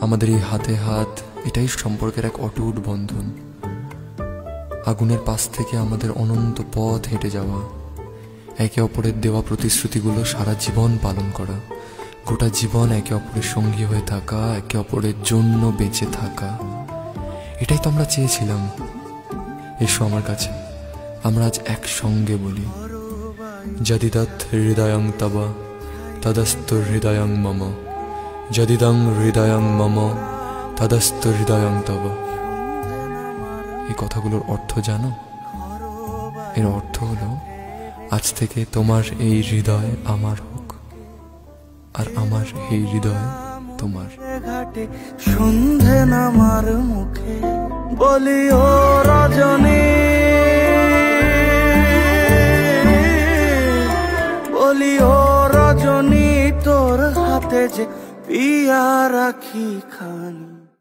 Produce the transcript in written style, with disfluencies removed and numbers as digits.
আমাদের এই হাতে হাত, এটাই সম্পর্কের এক অটুট বন্ধন। আগুনের পাশ থেকে আমাদের অনন্ত পথ হেঁটে যাওয়া, একে অপরের দেওয়া প্রতিশ্রুতিগুলো সারা জীবন পালন করা, গোটা জীবন একে অপরের সঙ্গী হয়ে থাকা, একে অপরের জন্য বেঁচে থাকা, এটাই তো আমরা চেয়েছিলাম। এসো আমার কাছে, আমরা আজ একসঙ্গে বলি, যদিদৎ হৃদয়ং তব তদস্তু হৃদয়ং মম, যদিদং হৃদয়ং মম তদস্তু হৃদয়ং তব। এই কথাগুলোর অর্থ জানো? এর অর্থ হলো, আজ থেকে তোমার এই হৃদয় আমার হোক, আর আমার এই হৃদয় তোমার। ঘাটে সন্ধে নামার মুখে বলি ও রজনী, বলি ও রজনী, তোর হাতে যে পিয়া রাখি খানি।